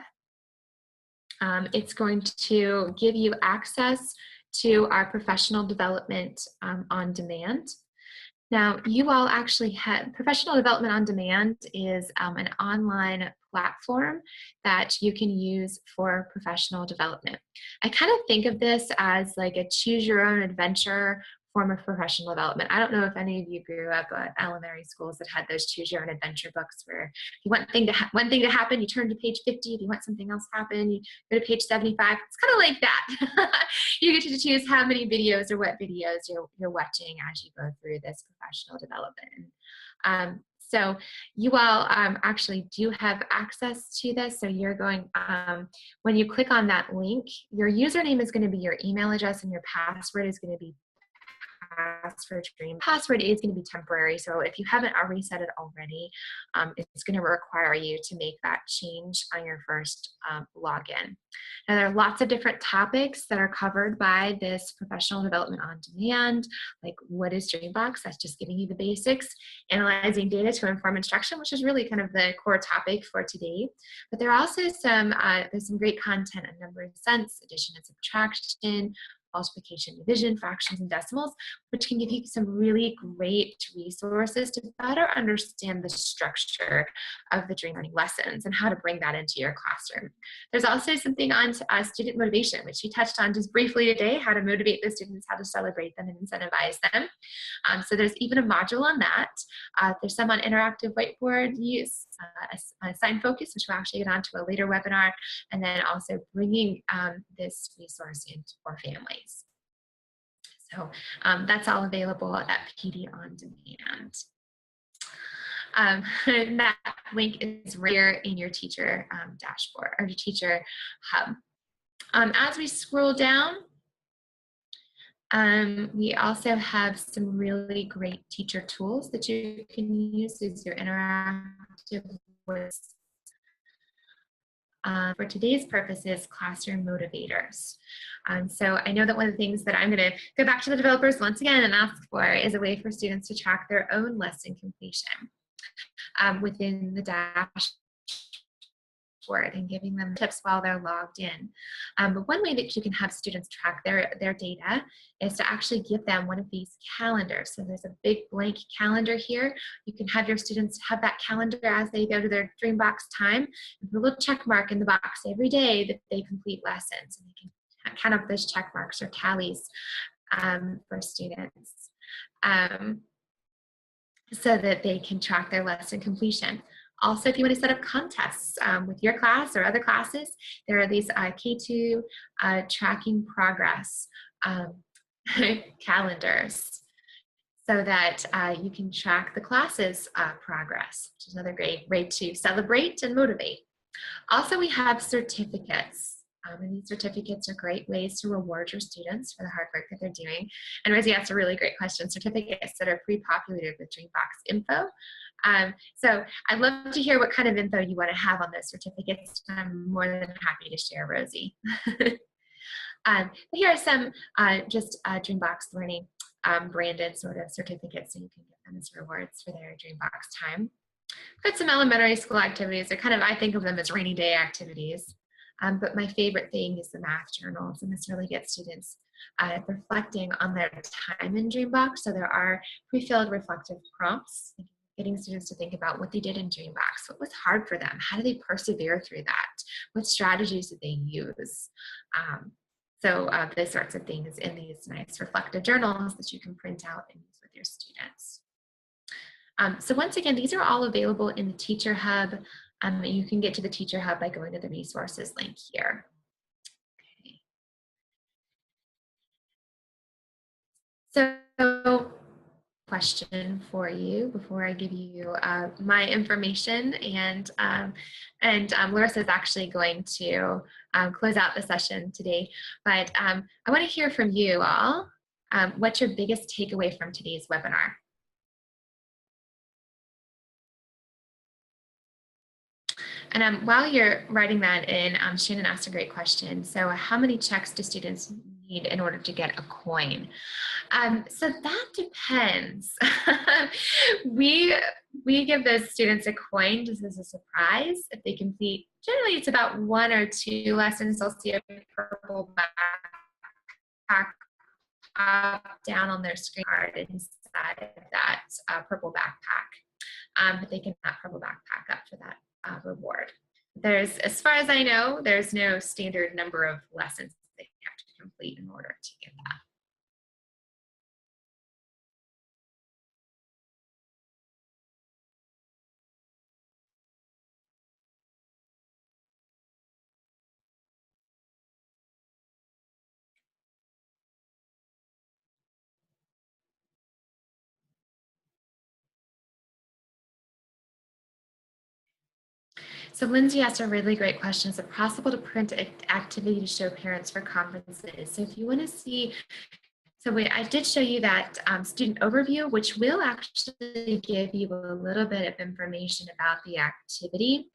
it's going to give you access to our professional development on demand. Now, you all actually have Professional Development on Demand is an online platform that you can use for professional development. I kind of think of this as like a choose your own adventure form of professional development. I don't know if any of you grew up at elementary schools that had those choose your own adventure books where if you want one thing to happen, you turn to page 50. If you want something else to happen, you go to page 75. It's kind of like that. You get to choose how many videos or what videos you're watching as you go through this professional development. So you all actually do have access to this. So you're going, when you click on that link, your username is going to be your email address and your password is going to be Password is going to be temporary, so if you haven't already set it already, it's going to require you to make that change on your first login. Now, there are lots of different topics that are covered by this professional development on demand, like what is Dreambox? That's just giving you the basics. Analyzing data to inform instruction, which is really kind of the core topic for today. But there are also there's some great content on number and sense, addition and subtraction, multiplication, division, fractions, and decimals, which can give you some really great resources to better understand the structure of the Dream Learning lessons and how to bring that into your classroom. There's also something on student motivation, which we touched on just briefly today, how to motivate the students, how to celebrate them and incentivize them. So there's even a module on that. There's some on interactive whiteboard use, assign focus, which we'll actually get onto a later webinar, and then also bringing this resource into for families. So that's all available at PD on Demand. That link is right here in your teacher dashboard or your teacher hub. As we scroll down, we also have some really great teacher tools that you can use as your interactive with. For today's purposes, classroom motivators. So I know that one of the things that I'm going to go back to the developers once again and ask for is a way for students to track their own lesson completion within the dashboard and giving them tips while they're logged in. But one way that you can have students track their data is to actually give them one of these calendars. So there's a big blank calendar here. You can have your students have that calendar as they go to their Dreambox time and put a little check mark in the box every day that they complete lessons. And they can count up those check marks or tallies for students so that they can track their lesson completion. Also, if you want to set up contests with your class or other classes, there are these K2 tracking progress calendars so that you can track the class's progress, which is another great way to celebrate and motivate. Also, we have certificates. And these certificates are great ways to reward your students for the hard work that they're doing. And Rosie asked a really great question, certificates that are pre-populated with Dreambox info. So I'd love to hear what kind of info you want to have on those certificates. I'm more than happy to share, Rosie. But here are some just Dreambox Learning branded sort of certificates, so you can get them as rewards for their Dreambox time. Got some elementary school activities. They're kind of, I think of them as rainy day activities. But my favorite thing is the math journals, and this really gets students reflecting on their time in Dreambox. So there are pre-filled reflective prompts, getting students to think about what they did in Dreambox. What was hard for them? How do they persevere through that? What strategies did they use? So those sorts of things in these nice reflective journals that you can print out and use with your students. So once again, these are all available in the Teacher Hub. You can get to the Teacher Hub by going to the resources link here. Okay. So question for you before I give you my information, and Larissa is actually going to close out the session today, but I want to hear from you all. What's your biggest takeaway from today's webinar? And while you're writing that in, Shannon asked a great question. So how many checks do students need in order to get a coin? So that depends. we give those students a coin just as a surprise if they complete. Generally, it's about 1 or 2 lessons. They'll see a purple backpack pop down on their screen card inside of that purple backpack. But they can that purple backpack up for that reward. There's, as far as I know, there's no standard number of lessons they have to complete in order to get that. So Lindsay asked a really great question. Is it possible to print an activity to show parents for conferences? So if you want to see, so I did show you that student overview, which will actually give you a little bit of information about the activity.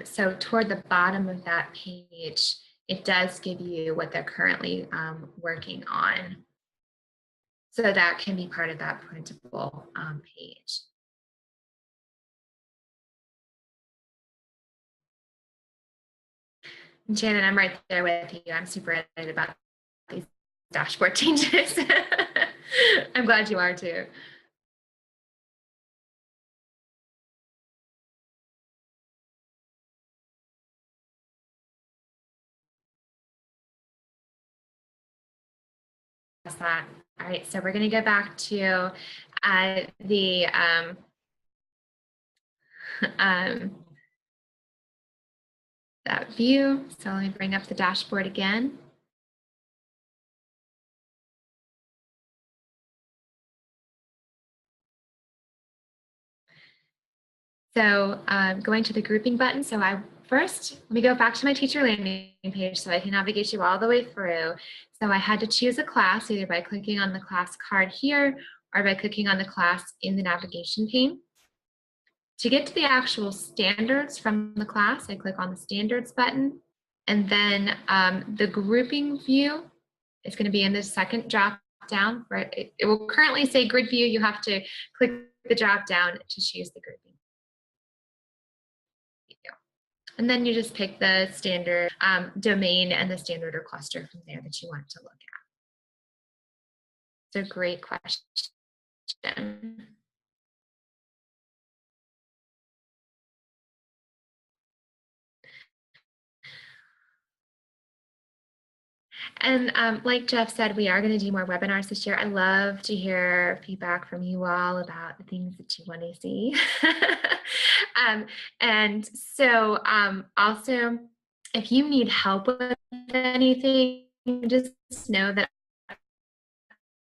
So toward the bottom of that page, it does give you what they're currently working on. So that can be part of that printable page. And Shannon, I'm right there with you. I'm super excited about these dashboard changes. I'm glad you are too. That's that. All right, so we're going to go back to the that view. So let me bring up the dashboard again. So going to the grouping button. So first, let me go back to my teacher landing page so I can navigate you all the way through. So I had to choose a class either by clicking on the class card here or by clicking on the class in the navigation pane. To get to the actual standards from the class, I click on the standards button, and then the grouping view is going to be in the second drop down. Right? It will currently say grid view. You have to click the drop down to choose the grouping. And then you just pick the standard domain and the standard or cluster from there that you want to look at. It's a great question. And like Jeff said, we are going to do more webinars this year. I love to hear feedback from you all about the things that you want to see. And so also, if you need help with anything, just know that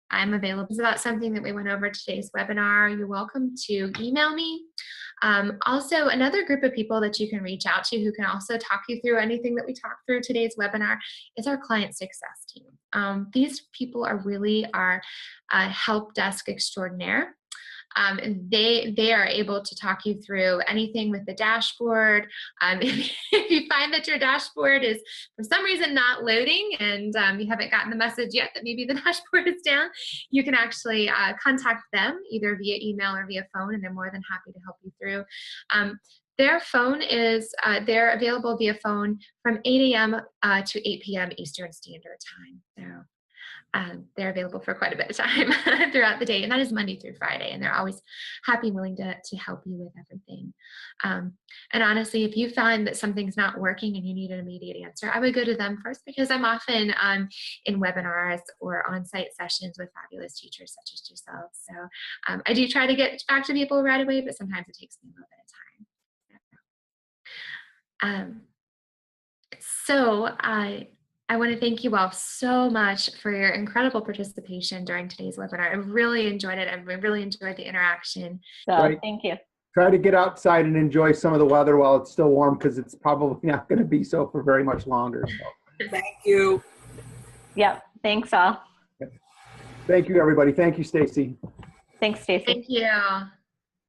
I'm available. It's about something that we went over today's webinar. You're welcome to email me. Also, another group of people that you can reach out to who can also talk you through anything that we talked through today's webinar is our client success team. These people are really our help desk extraordinaire. They are able to talk you through anything with the dashboard. If you find that your dashboard is for some reason not loading and you haven't gotten the message yet that maybe the dashboard is down, you can actually contact them either via email or via phone, and they're more than happy to help you through. Their phone is, they're available via phone from 8 a.m. To 8 p.m. Eastern Standard Time. So they're available for quite a bit of time throughout the day, and that is Monday through Friday, and they're always happy and willing to help you with everything. And honestly, if you find that something's not working and you need an immediate answer, I would go to them first, because I'm often in webinars or on-site sessions with fabulous teachers such as yourself. So I do try to get back to people right away, but sometimes it takes me a little bit of time. So I want to thank you all so much for your incredible participation during today's webinar. I really enjoyed it. I really enjoyed the interaction. So Right. thank you. Try to get outside and enjoy some of the weather while it's still warm, because it's probably not going to be so for very much longer. So. Thank you. Yep. Thanks all. Thank you, everybody. Thank you, Stacy. Thanks, Stacy. Thank you.